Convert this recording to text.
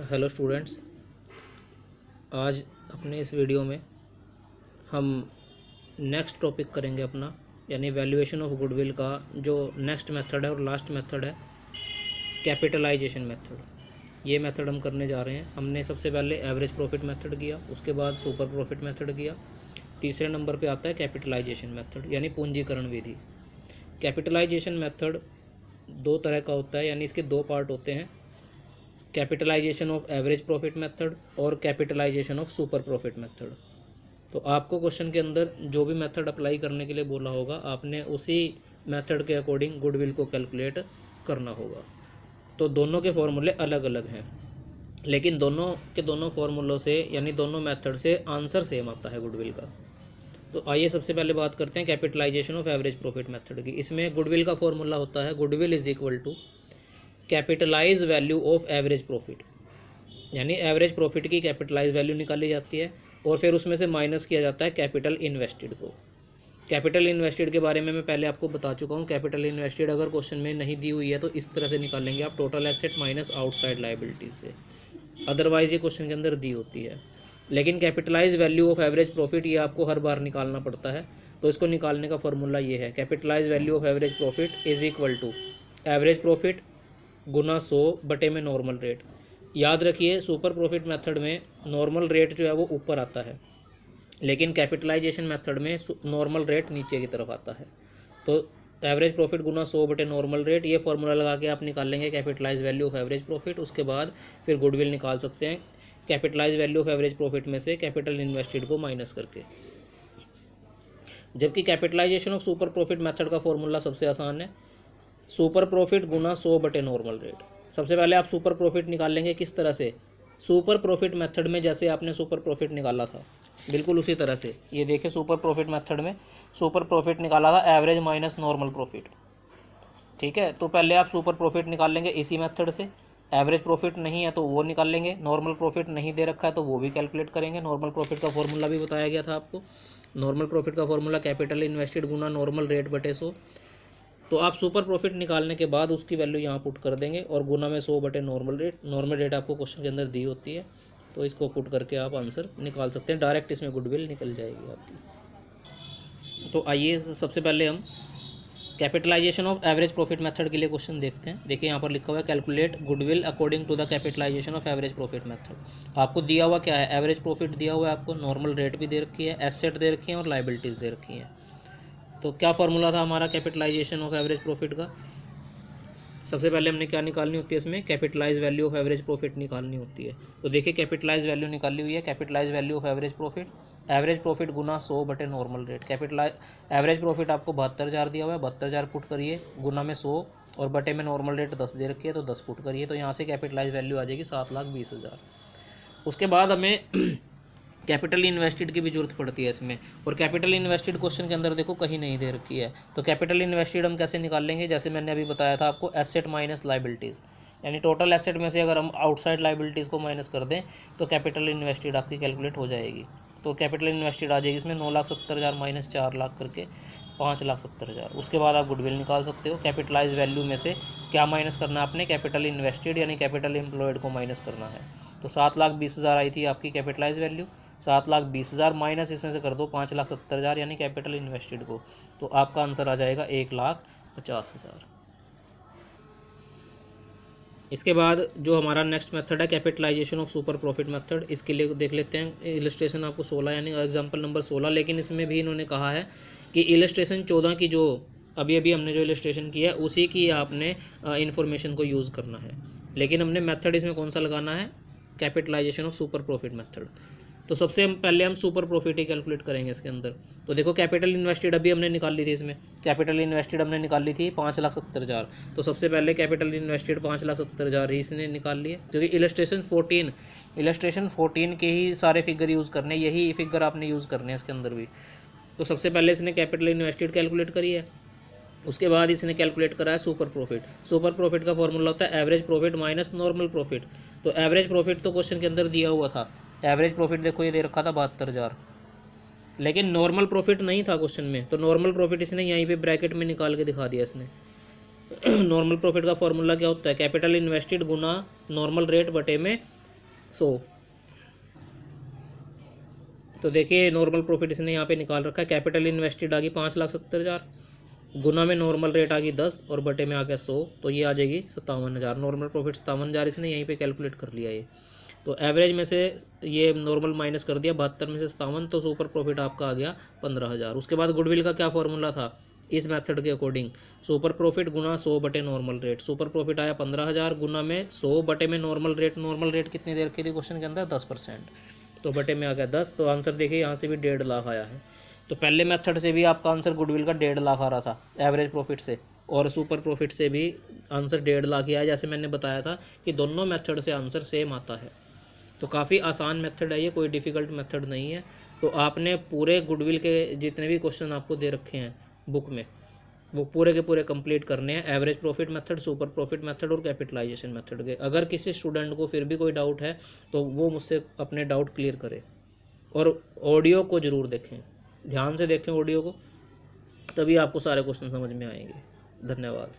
Hello students, आज अपने इस वीडियो में हम नेक्स्ट टॉपिक करेंगे अपना, यानी वैल्यूएशन ऑफ गुडविल का जो नेक्स्ट मेथड है और लास्ट मेथड है कैपिटलाइजेशन मेथड। ये मेथड हम करने जा रहे हैं। हमने सबसे पहले एवरेज प्रॉफिट मेथड किया, उसके बाद सुपर प्रॉफिट मेथड किया, तीसरे नंबर पे आता है कैपिटलाइजेशन मेथड यानी पूंजीकरण विधि। कैपिटलाइजेशन मेथड दो तरह का होता है, यानी इसके दो पार्ट होते हैं, capitalisation of average profit method और capitalization of super profit method. तो आपको क्वेश्चन के अंदर जो भी मेथड अप्लाई करने के लिए बोला होगा, आपने उसी मेथड के अकॉर्डिंग गुडविल को कैलकुलेट करना होगा। तो दोनों के फॉर्मूले अलग अलग हैं, लेकिन दोनों के दोनों फार्मूलों से यानी दोनों मेथड से आंसर सेम आता है गुडविल का। तो आइए सबसे पहले बात करते हैं capitalisation of average profit method की। इसमें गुडविल का फॉर्मूला होता है goodwill is equal to capitalise value of average profit, यानी एवरेज प्रॉफिट की कैपिटलाइज वैल्यू निकाली जाती है और फिर उसमें से माइनस किया जाता है कैपिटल इन्वेस्टेड को। कैपिटल इन्वेस्टेड के बारे में मैं पहले आपको बता चुका हूँ। कैपिटल इन्वेस्टेड अगर क्वेश्चन में नहीं दी हुई है तो इस तरह से निकालेंगे आप, total asset minus outside liabilities से, अदरवाइज ये क्वेश्चन के अंदर दी होती है। लेकिन capitalise value of average profit ये आपको हर बार निकालना पड़ता है, तो इसको निकालने का फॉर्मूला ये है, capitalize value of average profit is equal to average profit गुना 100 बटे में नॉर्मल रेट। याद रखिए सुपर प्रॉफिट मेथड में नॉर्मल रेट जो है वो ऊपर आता है, लेकिन कैपिटलाइजेशन मेथड में नॉर्मल रेट नीचे की तरफ आता है। तो एवरेज प्रॉफिट गुना 100 बटे नॉर्मल रेट, ये फॉर्मूला लगा के आप निकाल लेंगे capitalise value of average profit. उसके बाद फिर गुडविल निकाल सकते हैं capitalise value of average profit में से कैपिटल इन्वेस्टेड को माइनस करके। जबकि capitalisation of super profit method का फॉर्मूला सबसे आसान है, सुपर प्रॉफिट गुना 100 बटे नॉर्मल रेट। सबसे पहले आप सुपर प्रॉफिट निकाल लेंगे, किस तरह से, सुपर प्रॉफिट मेथड में जैसे आपने सुपर प्रॉफिट निकाला था बिल्कुल उसी तरह से। ये देखिए सुपर प्रॉफिट मेथड में सुपर प्रॉफिट निकाला था एवरेज माइनस नॉर्मल प्रॉफिट, ठीक है। तो पहले आप सुपर प्रॉफिट निकाल लेंगे इसी मेथड से, एवरेज प्रॉफिट नहीं है तो वो निकाल लेंगे, नॉर्मल प्रॉफिट नहीं दे रखा है तो वो भी कैलकुलेट करेंगे। नॉर्मल प्रॉफिट का फॉर्मूला भी बताया गया था आपको, नॉर्मल प्रॉफिट का फॉर्मूला कैपिटल इन्वेस्टेड गुना नॉर्मल रेट बटे 100। तो आप सुपर प्रॉफिट निकालने के बाद उसकी वैल्यू यहाँ पुट कर देंगे और गुना में 100 बटे नॉर्मल रेट। नॉर्मल रेट आपको क्वेश्चन के अंदर दी होती है, तो इसको पुट करके आप आंसर निकाल सकते हैं, डायरेक्ट इसमें गुडविल निकल जाएगी आपकी। तो आइए सबसे पहले हम capitalisation of average profit method के लिए क्वेश्चन देखते हैं। देखिए यहाँ पर लिखा हुआ है calculate goodwill according to the capitalisation of average profit method. आपको दिया हुआ क्या है, एवरेज प्रॉफिट दिया हुआ है आपको, नॉर्मल रेट भी दे रखी है, एसेट दे रखी है और लाइबिलिटीज़ दे रखी हैं। तो क्या फार्मूला था हमारा कैपिटलाइजेशन ऑफ एवरेज प्रॉफिट का, सबसे पहले हमने क्या निकालनी होती है, इसमें capitalise value of average profit निकालनी होती है। तो देखिए कैपिटलाइज वैल्यू निकाली हुई है, capitalize value of average profit गुना 100 बटे normal rate. Capitalize average profit आपको 72,000 दिया हुआ है, 72,000 पुट करिए, गुना में 100 और बटे में नॉर्मल रेट 10 दे रखी है तो 10 पुट करिए। तो यहाँ से कैपिटलाइज वैल्यू आ जाएगी 7,20,000। उसके बाद हमें कैपिटल इन्वेस्टेड की भी जरूरत पड़ती है इसमें, और कैपिटल इन्वेस्टेड क्वेश्चन के अंदर देखो कहीं नहीं दे रखी है। तो कैपिटल इन्वेस्टेड हम कैसे निकाल लेंगे, जैसे मैंने अभी बताया था आपको, एसेट माइनस लाइबिलिटीज़, यानी टोटल एसेट में से अगर हम आउटसाइड लाइबिलिटीज़ को माइनस कर दें तो कैपिटल इन्वेस्टेड आपकी कैलकुलेट हो जाएगी। तो कैपिटल इन्वेस्टेड आ जाएगी इसमें 9,70,000 माइनस 4,00,000 करके 5,70,000। उसके बाद आप गुडविल निकाल सकते हो। कैपिटलाइज वैल्यू में से क्या माइनस करना है आपने, कैपिटल इन्वेस्टेड यानी कैपिटल एम्प्लॉयड को माइनस करना है। तो 7,20,000 आई थी आपकी कैपिटलाइज वैल्यू, 7,20,000 माइनस इसमें से कर दो 5,70,000 यानी कैपिटल इन्वेस्टेड को, तो आपका आंसर आ जाएगा 1,50,000। इसके बाद जो हमारा नेक्स्ट मेथड है capitalisation of super profit method, इसके लिए देख लेते हैं इलस्ट्रेशन आपको 16 यानी एग्जांपल नंबर 16। लेकिन इसमें भी इन्होंने कहा है कि इलस्ट्रेशन 14 की जो अभी हमने जो इलस्ट्रेशन किया है उसी की आपने इन्फॉर्मेशन को यूज़ करना है, लेकिन हमने मेथड इसमें कौन सा लगाना है, capitalisation of super profit method. तो सबसे पहले हम सुपर प्रॉफिट ही कैलकुलेट करेंगे इसके अंदर। तो देखो कैपिटल इन्वेस्टेड अभी हमने निकाल ली थी, इसमें कैपिटल इन्वेस्टेड हमने निकाल ली थी 5,70,000। तो सबसे पहले कैपिटल इन्वेस्टेड 5,70,000 ही इसने निकाल लिए, क्योंकि इलस्ट्रेशन 14 के ही सारे फिगर यूज़ करने, यही फिगर आपने यूज़ करने हैं इसके अंदर भी। तो सबसे पहले इसने कैपिटल इन्वेस्टेड कैलकुलेट करी है, उसके बाद इसने कैलकुलेट करा है सुपर प्रॉफिट। सुपर प्रॉफिट का फॉर्मूला होता है average profit minus normal profit. तो एवरेज प्रॉफिट तो क्वेश्चन के अंदर दिया हुआ था, एवरेज प्रॉफिट देखो ये दे रखा था 72,000, लेकिन नॉर्मल प्रॉफिट नहीं था क्वेश्चन में। तो नॉर्मल प्रॉफिट इसने यहीं पे ब्रैकेट में निकाल के दिखा दिया इसने। नॉर्मल प्रॉफिट का फॉर्मूला क्या होता है, कैपिटल इन्वेस्टेड गुना नॉर्मल रेट बटे में 100। तो देखिए नॉर्मल प्रॉफिट इसने यहाँ पे निकाल रखा है। कैपिटल इन्वेस्टेड आ गई 5,70,000, गुना में नॉर्मल रेट आ गई 10 और बटे में आ गया 100, तो ये आ जाएगी 57,000। नॉर्मल प्रॉफिट 57,000 इसने यहीं पे कैलकुलेट कर लिया ये। तो एवरेज में से ये नॉर्मल माइनस कर दिया, 72 में से 57, तो सुपर प्रॉफिट आपका आ गया 15,000। उसके बाद गुडविल का क्या फॉर्मूला था इस मेथड के अकॉर्डिंग, सुपर प्रॉफिट गुना 100 बटे नॉर्मल रेट। सुपर प्रॉफिट आया 15,000 गुना में 100 बटे में नॉर्मल रेट। नॉर्मल रेट कितनी देर के लिए क्वेश्चन के अंदर 10%, तो बटे में आ गया 10। तो आंसर देखिए यहाँ से भी 1.5 लाख आया है। तो पहले मेथड से भी आपका आंसर गुडविल का 1.5 लाख आ रहा था एवरेज प्रॉफिट से, और सुपर प्रॉफिट से भी आंसर 1.5 लाख ही आया। जैसे मैंने बताया था कि दोनों मेथड से आंसर सेम आता है। तो काफ़ी आसान मेथड है ये, कोई डिफ़िकल्ट मेथड नहीं है। तो आपने पूरे गुडविल के जितने भी क्वेश्चन आपको दे रखे हैं बुक में, वो पूरे के पूरे कंप्लीट करने हैं, average profit method, super profit method और कैपिटलाइजेशन मेथड के। अगर किसी स्टूडेंट को फिर भी कोई डाउट है तो वो मुझसे अपने डाउट क्लियर करे। और ऑडियो को ज़रूर देखें, ध्यान से देखें ऑडियो को, तभी आपको सारे क्वेश्चन समझ में आएंगे। धन्यवाद।